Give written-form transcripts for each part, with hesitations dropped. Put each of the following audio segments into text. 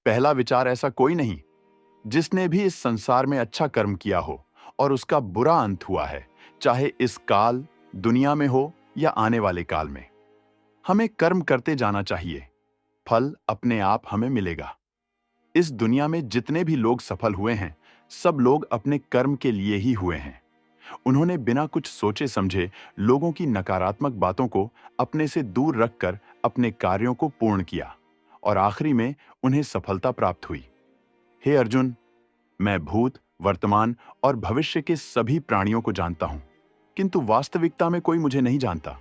पहला विचार, ऐसा कोई नहीं जिसने भी इस संसार में अच्छा कर्म किया हो और उसका बुरा अंत हुआ है, चाहे इस काल दुनिया में हो या आने वाले काल में। हमें कर्म करते जाना चाहिए, फल अपने आप हमें मिलेगा। इस दुनिया में जितने भी लोग सफल हुए हैं, सब लोग अपने कर्म के लिए ही हुए हैं। उन्होंने बिना कुछ सोचे समझे लोगों की नकारात्मक बातों को अपने से दूर रखकर अपने कार्यों को पूर्ण किया और आखिरी में उन्हें सफलता प्राप्त हुई। हे अर्जुन, मैं भूत, वर्तमान और भविष्य के सभी प्राणियों को जानता हूं, किंतु वास्तविकता में कोई मुझे नहीं जानता।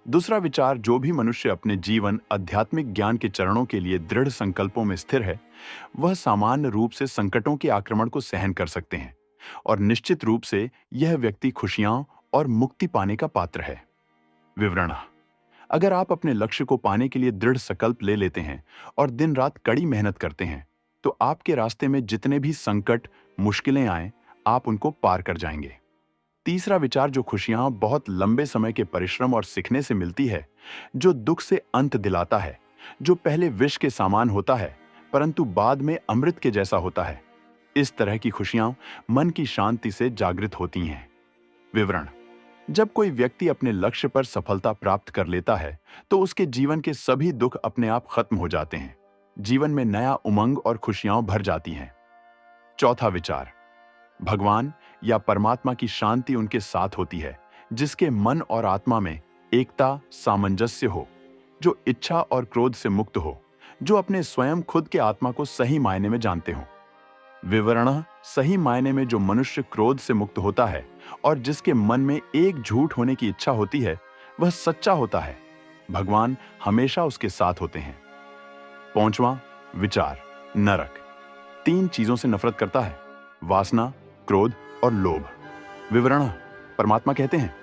दूसरा विचार, जो भी मनुष्य अपने जीवन आध्यात्मिक ज्ञान के चरणों के लिए दृढ़ संकल्पों में स्थिर है, वह सामान्य रूप से संकटों के आक्रमण को सहन कर सकते हैं और निश्चित रूप से यह व्यक्ति खुशियां और मुक्ति पाने का पात्र है। विवरण: अगर आप अपने लक्ष्य को पाने के लिए दृढ़ संकल्प ले लेते हैं और दिन रात कड़ी मेहनत करते हैं, तो आपके रास्ते में जितने भी संकट, मुश्किलें आए, आप उनको पार कर जाएंगे। तीसरा विचार, जो खुशियां बहुत लंबे समय के परिश्रम और सीखने से मिलती है, जो दुख से अंत दिलाता है, जो पहले विष के समान होता है परंतु बाद में अमृत के जैसा होता है, इस तरह की खुशियां मन की शांति से जागृत होती हैं। विवरण: जब कोई व्यक्ति अपने लक्ष्य पर सफलता प्राप्त कर लेता है, तो उसके जीवन के सभी दुख अपने आप खत्म हो जाते हैं। जीवन में नया उमंग और खुशियां भर जाती हैं। चौथा विचार, भगवान या परमात्मा की शांति उनके साथ होती है जिसके मन और आत्मा में एकता, सामंजस्य हो, जो इच्छा और क्रोध से मुक्त हो, जो अपने स्वयं खुद के आत्मा को सही मायने में जानते हो। विवरण: सही मायने में जो मनुष्य क्रोध से मुक्त होता है और जिसके मन में एक झूठ होने की इच्छा होती है, वह सच्चा होता है। भगवान हमेशा उसके साथ होते हैं। पांचवां विचार, नरक 3 चीजों से नफरत करता है: वासना, क्रोध और लोभ। विवरण: परमात्मा कहते हैं,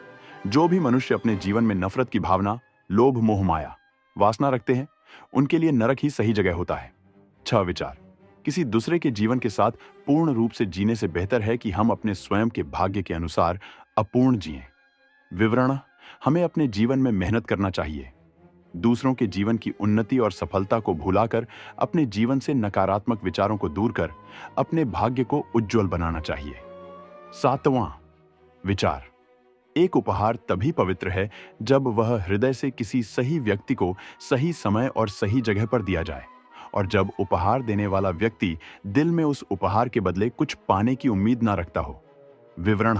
जो भी मनुष्य अपने जीवन में नफरत की भावना, लोभ, मोह, माया, वासना रखते हैं, उनके लिए नरक ही सही जगह होता है। 6 विचार, किसी दूसरे के जीवन के साथ पूर्ण रूप से जीने से बेहतर है कि हम अपने स्वयं के भाग्य के अनुसार अपूर्ण जिएं। विवरण: हमें अपने जीवन में मेहनत करना चाहिए, दूसरों के जीवन की उन्नति और सफलता को भुलाकर अपने जीवन से नकारात्मक विचारों को दूर कर अपने भाग्य को उज्जवल बनाना चाहिए। 7वां विचार, एक उपहार तभी पवित्र है जब वह हृदय से किसी सही व्यक्ति को सही समय और सही जगह पर दिया जाए और जब उपहार देने वाला व्यक्ति दिल में उस उपहार के बदले कुछ पाने की उम्मीद ना रखता हो। विवरण: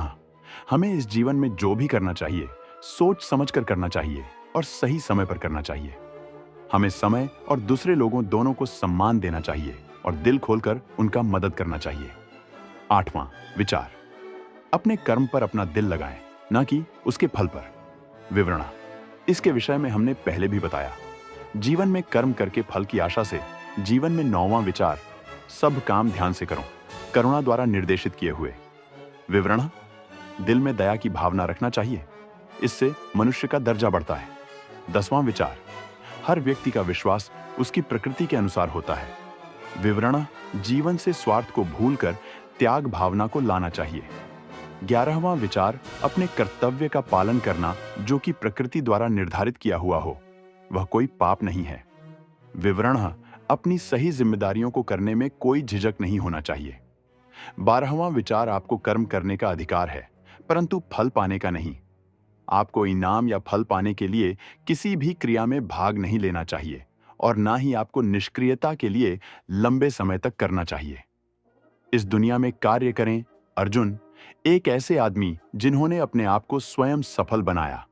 हमें इस जीवन में जो भी करना चाहिए, सोच समझकर करना चाहिए और सही समय पर करना चाहिए। हमें समय और दूसरे लोगों दोनों को सम्मान देना चाहिए और दिल खोलकर उनका मदद करना चाहिए। 8वां विचार, अपने कर्म पर अपना दिल लगाएं, ना कि उसके फल पर। विवरण: इसके विषय में हमने पहले भी बताया। जीवन में कर्म करके फल की आशा से जीवन में 9वां विचार, सब काम ध्यान से करो, करुणा द्वारा निर्देशित किए हुए। विवरण: दिल में दया की भावना रखना चाहिए, इससे मनुष्य का दर्जा बढ़ता है। 10वां विचार, हर व्यक्ति का विश्वास उसकी प्रकृति के अनुसार होता है। विवरण: जीवन से स्वार्थ को भूलकर त्याग भावना को लाना चाहिए। 11वां विचार, अपने कर्तव्य का पालन करना जो कि प्रकृति द्वारा निर्धारित किया हुआ हो, वह कोई पाप नहीं है। विवरण: अपनी सही जिम्मेदारियों को करने में कोई झिझक नहीं होना चाहिए। 12वां विचार, आपको कर्म करने का अधिकार है परंतु फल पाने का नहीं। आपको इनाम या फल पाने के लिए किसी भी क्रिया में भाग नहीं लेना चाहिए और ना ही आपको निष्क्रियता के लिए लंबे समय तक करना चाहिए। इस दुनिया में कार्य करें अर्जुन, एक ऐसे आदमी जिन्होंने अपने आप को स्वयं सफल बनाया,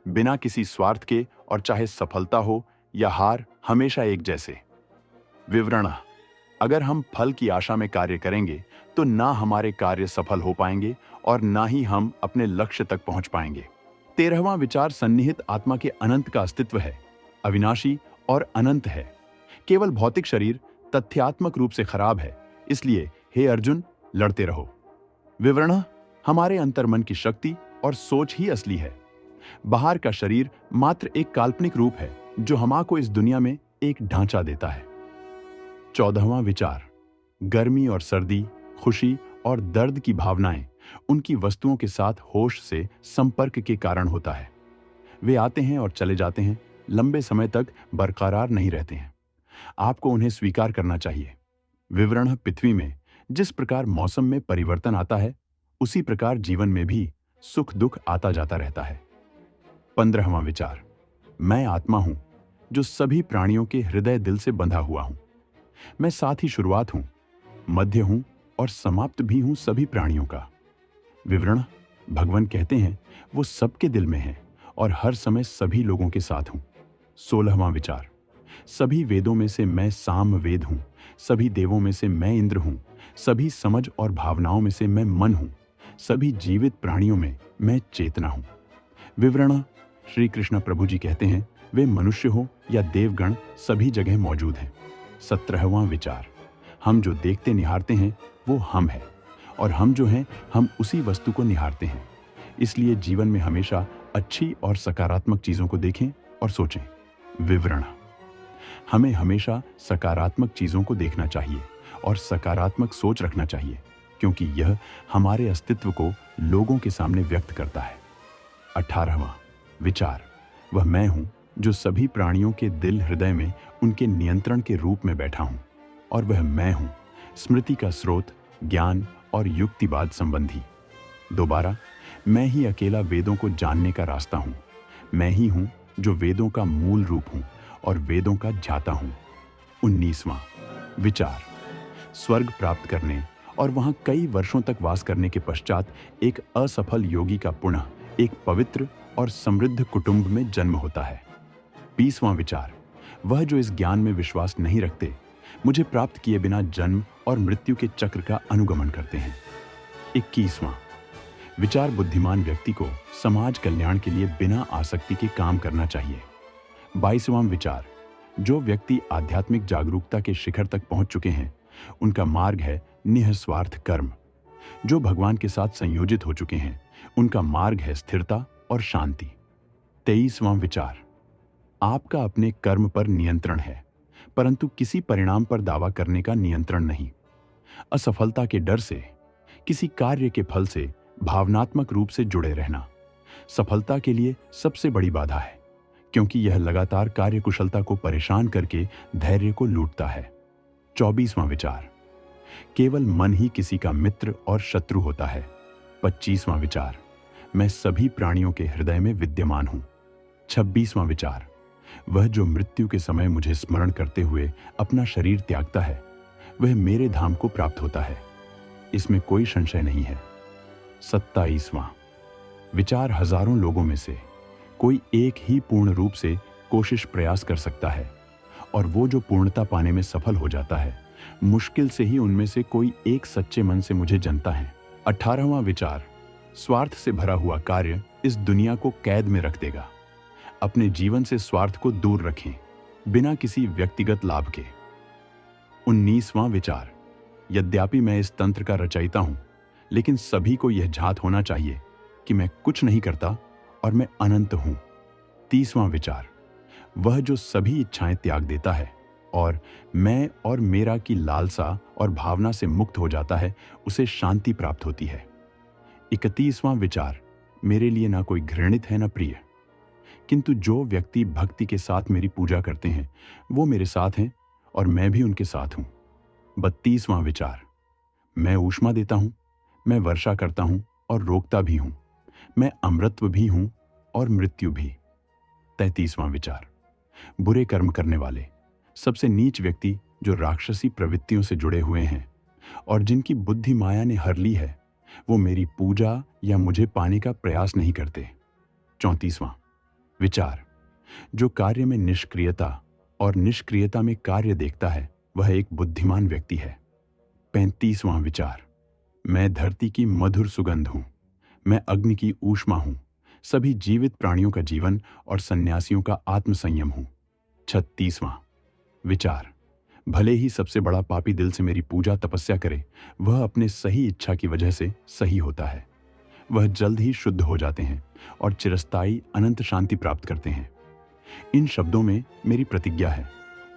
बिना किसी स्वार्थ के, और चाहे सफलता हो या हार, हमेशा एक जैसे। विवरण: अगर हम फल की आशा में कार्य करेंगे तो ना हमारे कार्य सफल हो पाएंगे और ना ही हम अपने लक्ष्य तक पहुंच पाएंगे। 13वां विचार, सन्निहित आत्मा के अनंत का अस्तित्व है, अविनाशी और अनंत है। केवल भौतिक शरीर तथ्यात्मक रूप से खराब है, इसलिए हे अर्जुन, लड़ते रहो। विवरण: हमारे अंतर्मन की शक्ति और सोच ही असली है। बाहर का शरीर मात्र एक काल्पनिक रूप है जो हमको इस दुनिया में एक ढांचा देता है। 14वां विचार, गर्मी और सर्दी, खुशी और दर्द की भावनाएं उनकी वस्तुओं के साथ होश से संपर्क के कारण होता है। वे आते हैं और चले जाते हैं, लंबे समय तक बरकरार नहीं रहते हैं। आपको उन्हें स्वीकार करना चाहिए। विवरण पृथ्वी में जिस प्रकार मौसम में परिवर्तन आता है, उसी प्रकार जीवन में भी सुख दुख आता जाता रहता है। 15वां विचार, मैं आत्मा हूं जो सभी प्राणियों के हृदय दिल से बंधा हुआ हूं। मैं साथ ही शुरुआत हूं, मध्य हूं और समाप्त भी हूं सभी प्राणियों का। विवरण, भगवान कहते हैं वो सबके दिल में है और हर समय सभी लोगों के साथ हूं। 16वां विचार, सभी वेदों में से मैं साम वेद हूं, सभी देवों में से मैं इंद्र हूं, सभी समझ और भावनाओं में से मैं मन हूं, सभी जीवित प्राणियों में मैं चेतना हूं। विवरण, श्री कृष्ण प्रभु जी कहते हैं वे मनुष्य हो या देवगण सभी जगह मौजूद हैं। 17वां विचार, हम जो देखते निहारते हैं वो हम हैं और हम जो हैं हम उसी वस्तु को निहारते हैं। इसलिए जीवन में हमेशा अच्छी और सकारात्मक चीजों को देखें और सोचें। विवरण, हमें हमेशा सकारात्मक चीजों को देखना चाहिए और सकारात्मक सोच रखना चाहिए, क्योंकि यह हमारे अस्तित्व को लोगों के सामने व्यक्त करता है। 18वां विचार, वह मैं हूं जो सभी प्राणियों के दिल हृदय में उनके नियंत्रण के रूप में बैठा हूं, और वह मैं हूं स्मृति का स्रोत, ज्ञान और युक्तिवाद संबंधी। दोबारा, मैं ही अकेला वेदों को जानने का रास्ता हूं। मैं ही हूं जो वेदों का मूल रूप हूं और वेदों का ज्ञाता हूं। 19वां विचार, स्वर्ग प्राप्त करने और वहां कई वर्षों तक वास करने के पश्चात एक असफल योगी का पुनः एक पवित्र और समृद्ध कुटुंब में जन्म होता है। 20वां विचार, वह जो इस ज्ञान में विश्वास नहीं रखते, मुझे प्राप्त किए बिना जन्म और मृत्यु के चक्र का अनुगमन करते हैं। 21वां विचार, बुद्धिमान व्यक्ति को समाज कल्याण के लिए बिना आसक्ति के काम करना चाहिए। 22वां विचार, जो व्यक्ति आध्यात्मिक जागरूकता के शिखर तक पहुंच चुके हैं, उनका मार्ग है निःस्वार्थ कर्म। जो भगवान के साथ संयोजित हो चुके हैं, उनका मार्ग है स्थिरता और शांति। 23वां विचार, आपका अपने कर्म पर नियंत्रण है, परंतु किसी परिणाम पर दावा करने का नियंत्रण नहीं। असफलता के डर से, किसी कार्य के फल से भावनात्मक रूप से जुड़े रहना सफलता के लिए सबसे बड़ी बाधा है, क्योंकि यह लगातार कार्यकुशलता को परेशान करके धैर्य को लूटता है। 24वां विचार, केवल मन ही किसी का मित्र और शत्रु होता है। 25वां विचार, मैं सभी प्राणियों के हृदय में विद्यमान हूं। 26वां विचार, वह जो मृत्यु के समय मुझे स्मरण करते हुए अपना शरीर त्यागता है, वह मेरे धाम को प्राप्त होता है, इसमें कोई संशय नहीं है। 27वां विचार, हजारों लोगों में से कोई एक ही पूर्ण रूप से कोशिश प्रयास कर सकता है, और वो जो पूर्णता पाने में सफल हो जाता है, मुश्किल से ही उनमें से कोई एक सच्चे मन से मुझे जानता है। 18वां विचार, स्वार्थ से भरा हुआ कार्य इस दुनिया को कैद में रख देगा। अपने जीवन से स्वार्थ को दूर रखें, बिना किसी व्यक्तिगत लाभ के। 19वां विचार, यद्यपि मैं इस तंत्र का रचयिता हूं, लेकिन सभी को यह झात होना चाहिए कि मैं कुछ नहीं करता और मैं अनंत हूं। 30वां विचार, वह जो सभी इच्छाएं त्याग देता है और मैं और मेरा की लालसा और भावना से मुक्त हो जाता है, उसे शांति प्राप्त होती है। 31वां विचार, मेरे लिए ना कोई घृणित है ना प्रिय, किंतु जो व्यक्ति भक्ति के साथ मेरी पूजा करते हैं, वो मेरे साथ हैं और मैं भी उनके साथ हूं। 32वां विचार, मैं ऊष्मा देता हूं, मैं वर्षा करता हूं और रोकता भी हूं, मैं अमृतत्व भी हूं और मृत्यु भी। 33वां विचार, बुरे कर्म करने वाले सबसे नीच व्यक्ति जो राक्षसी प्रवृत्तियों से जुड़े हुए हैं और जिनकी बुद्धि माया ने हर ली है, वो मेरी पूजा या मुझे पाने का प्रयास नहीं करते। 34वां विचार, जो कार्य में निष्क्रियता और निष्क्रियता में कार्य देखता है, वह एक बुद्धिमान व्यक्ति है। 35वां विचार, मैं धरती की मधुर सुगंध हूं, मैं अग्नि की ऊष्मा हूं, सभी जीवित प्राणियों का जीवन और सन्यासियों का आत्मसंयम हूं। 36वां विचार, भले ही सबसे बड़ा पापी दिल से मेरी पूजा तपस्या करे, वह अपने सही इच्छा की वजह से सही होता है। वह जल्द ही शुद्ध हो जाते हैं और चिरस्थायी अनंत शांति प्राप्त करते हैं। इन शब्दों में मेरी प्रतिज्ञा है,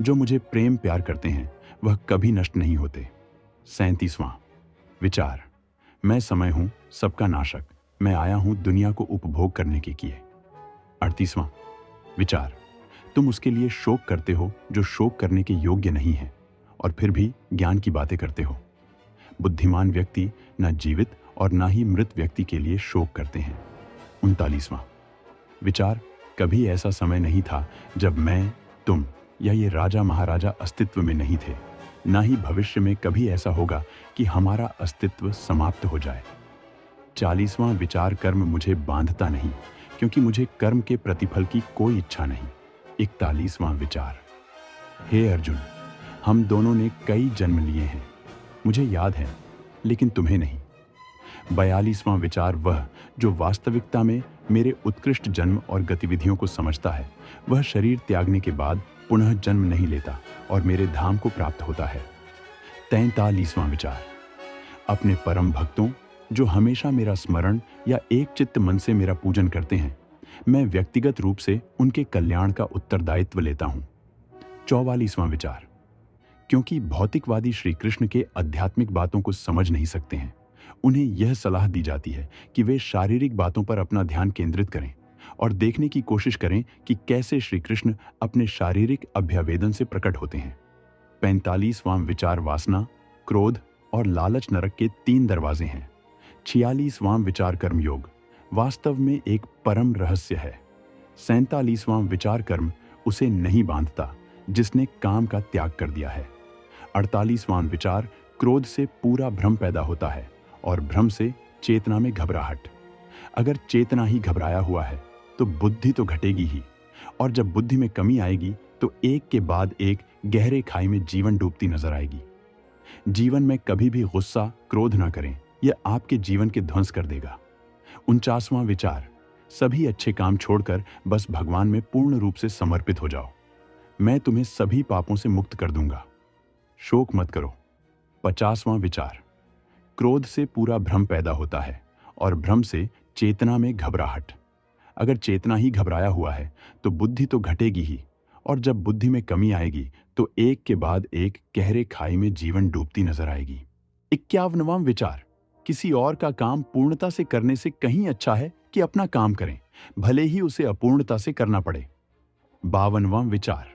जो मुझे प्रेम प्यार करते हैं वह कभी नष्ट नहीं होते। 37वां विचार, मैं समय हूं सबका नाशक, मैं आया हूं दुनिया को उपभोग करने के लिए। 38वां विचार, तुम उसके लिए शोक करते हो जो शोक करने के योग्य नहीं है, और फिर भी ज्ञान की बातें करते हो। बुद्धिमान व्यक्ति न जीवित और न ही मृत व्यक्ति के लिए शोक करते हैं। 39वां विचार, कभी ऐसा समय नहीं था जब मैं, तुम या ये राजा महाराजा अस्तित्व में नहीं थे। ना ही भविष्य में कभी ऐसा होगा कि हमारा अस्तित्व समाप्त हो जाए। 40वां विचार, कर्म मुझे बांधता नहीं, क्योंकि मुझे कर्म के प्रतिफल की कोई इच्छा नहीं। 41वां विचार, हे अर्जुन, हम दोनों ने कई जन्म लिए हैं, मुझे याद है, लेकिन तुम्हें नहीं। 42वां विचार, वह जो वास्तविकता में मेरे उत्कृष्ट जन्म और गतिविधियों को समझता है, वह शरीर त्यागने के बाद पुनः जन्म नहीं लेता और मेरे धाम को प्राप्त होता है। 43वां विचार, अपने परम भक्तों जो हमेशा मेरा स्मरण या एक चित्त मन से मेरा पूजन करते हैं, मैं व्यक्तिगत रूप से उनके कल्याण का उत्तरदायित्व लेता हूं। 44वां विचार, क्योंकि भौतिकवादी श्री कृष्ण के आध्यात्मिक बातों को समझ नहीं सकते हैं, उन्हें यह सलाह दी जाती है कि वे शारीरिक बातों पर अपना ध्यान केंद्रित करें और देखने की कोशिश करें कि कैसे श्री कृष्ण अपने शारीरिक अभ्यावेदन से प्रकट होते हैं। 45वां विचार, वासना, क्रोध और लालच नरक के 3 दरवाजे हैं। 46वां विचार, कर्मयोग वास्तव में एक परम रहस्य है। 47वां विचार, कर्म उसे नहीं बांधता जिसने काम का त्याग कर दिया है। 48वां विचार, क्रोध से पूरा भ्रम पैदा होता है और भ्रम से चेतना में घबराहट। अगर चेतना ही घबराया हुआ है तो बुद्धि तो घटेगी ही, और जब बुद्धि में कमी आएगी तो एक के बाद एक गहरे खाई में जीवन डूबती नजर आएगी। जीवन में कभी भी गुस्सा, क्रोध ना करें, यह आपके जीवन के ध्वंस कर देगा। 49वां विचार, सभी अच्छे काम छोड़कर बस भगवान में पूर्ण रूप से समर्पित हो जाओ, मैं तुम्हें सभी पापों से मुक्त कर दूंगा, शोक मत करो। 50वां विचार, क्रोध से पूरा भ्रम पैदा होता है और भ्रम से चेतना में घबराहट। अगर चेतना ही घबराया हुआ है तो बुद्धि तो घटेगी ही, और जब बुद्धि में कमी आएगी तो एक के बाद एक गहरे खाई में जीवन डूबती नजर आएगी। 51वां विचार, किसी और का काम पूर्णता से करने से कहीं अच्छा है कि अपना काम करें, भले ही उसे अपूर्णता से करना पड़े। 52वां विचार,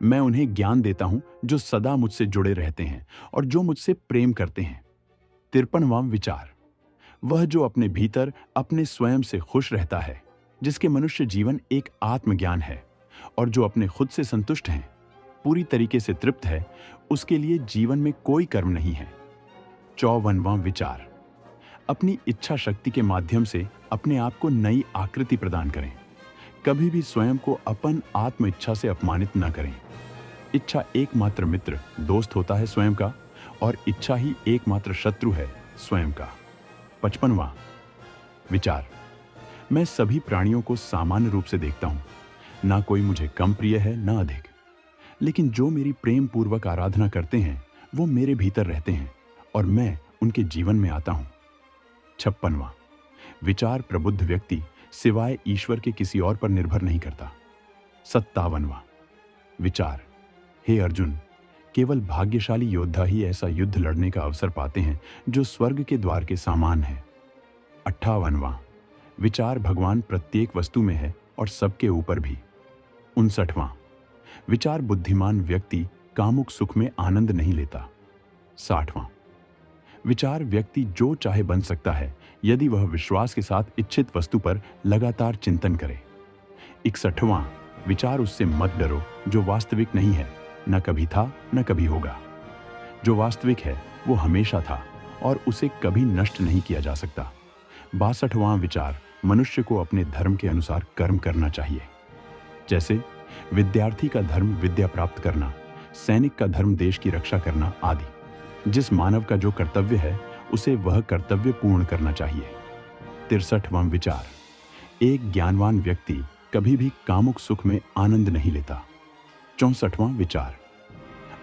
मैं उन्हें ज्ञान देता हूं जो सदा मुझसे जुड़े रहते हैं और जो मुझसे प्रेम करते हैं। 53वां विचार, वह जो अपने भीतर अपने स्वयं से खुश रहता है, जिसके मनुष्य जीवन एक आत्मज्ञान है और जो अपने खुद से संतुष्ट हैं, पूरी तरीके से तृप्त है, उसके लिए जीवन में कोई कर्म नहीं है। 54वां विचार, अपनी इच्छा शक्ति के माध्यम से अपने आप को नई आकृति प्रदान करें, कभी भी स्वयं को अपन आत्म इच्छा से अपमानित न करें। इच्छा एकमात्र मित्र, दोस्त होता है स्वयं का, और इच्छा ही एकमात्र शत्रु है स्वयं का। 55वां विचार, मैं सभी प्राणियों को सामान्य रूप से देखता हूं, ना कोई मुझे कम प्रिय है ना अधिक, लेकिन जो मेरी प्रेम पूर्वक आराधना करते हैं वो मेरे भीतर रहते हैं और मैं उनके जीवन में आता हूं। 56वां विचार, प्रबुद्ध व्यक्ति सिवाय ईश्वर के किसी और पर निर्भर नहीं करता। 57वां विचार, हे अर्जुन, केवल भाग्यशाली योद्धा ही ऐसा युद्ध लड़ने का अवसर पाते हैं जो स्वर्ग के द्वार के समान है। 58वां विचार, भगवान प्रत्येक वस्तु में है और सबके ऊपर भी। 59वां विचार, बुद्धिमान व्यक्ति कामुक सुख में आनंद नहीं लेता। 60वां विचार, व्यक्ति जो चाहे बन सकता है यदि वह विश्वास के साथ इच्छित वस्तु पर लगातार चिंतन करे। 61वां विचार, उससे मत डरो जो वास्तविक नहीं है, न कभी था न कभी होगा। जो वास्तविक है वो हमेशा था और उसे कभी नष्ट नहीं किया जा सकता। 62वां विचार, मनुष्य को अपने धर्म के अनुसार कर्म करना चाहिए, जैसे विद्यार्थी का धर्म विद्या प्राप्त करना, सैनिक का धर्म देश की रक्षा करना आदि। जिस मानव का जो कर्तव्य है उसे वह कर्तव्य पूर्ण करना चाहिए। 63वां विचार, एक ज्ञानवान व्यक्ति कभी भी कामुक सुख में आनंद नहीं लेता। 64वां विचार,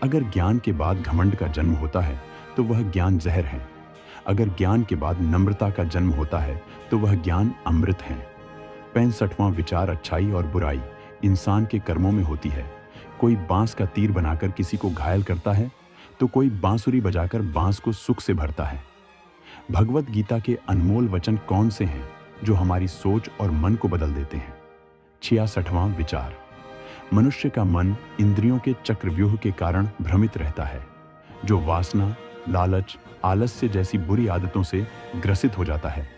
अगर ज्ञान के बाद घमंड का जन्म होता है तो वह ज्ञान जहर है, अगर ज्ञान के बाद नम्रता का जन्म होता है तो वह ज्ञान अमृत है। 65वां विचार, अच्छाई और बुराई इंसान के कर्मों में होती है। कोई बांस का तीर बनाकर किसी को घायल करता है तो कोई बांसुरी बजाकर बांस को सुख से भरता है। भगवत गीता के अनमोल वचन कौन से हैं जो हमारी सोच और मन को बदल देते हैं। 66वां विचार, मनुष्य का मन इंद्रियों के चक्रव्यूह के कारण भ्रमित रहता है, जो वासना, लालच, आलस्य जैसी बुरी आदतों से ग्रसित हो जाता है।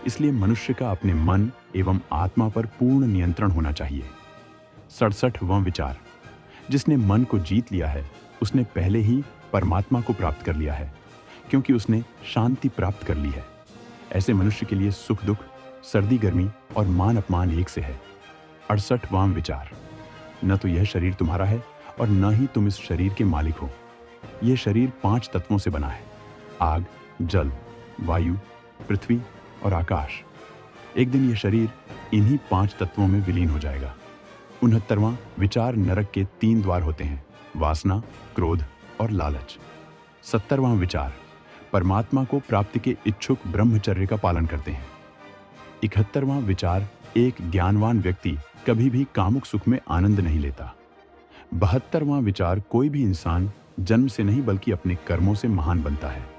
इसलिए मनुष्य का अपने मन एवं आत्मा पर पूर्ण नियंत्रण होना चाहिए। 67वां विचार। जिसने मन को जीत लिया है, उसने पहले ही परमात्मा को प्राप्त कर लिया है, क्योंकि उसने शांति प्राप्त कर ली है। ऐसे मनुष्य के लिए सुख दुख, सर्दी गर्मी और मान अपमान एक से है। 68वां विचार। न तो यह शरीर तुम्हारा है और न ही तुम इस शरीर के मालिक हो। यह शरीर 5 तत्वों से बना है: आग, जल, वायु, पृथ्वी और आकाश। एक दिन यह शरीर इन्हीं 5 तत्वों में विलीन हो जाएगा। 69वां विचार। नरक के 3 द्वार होते हैं: वासना, क्रोध और लालच। 70वां विचार। परमात्मा को प्राप्ति के इच्छुक ब्रह्मचर्य का पालन करते हैं। 71वां विचार। एक ज्ञानवान व्यक्ति कभी भी कामुक सुख में आनंद नहीं लेता। 72वां विचार। कोई भी इंसान जन्म से नहीं बल्कि अपने कर्मों से महान बनता है।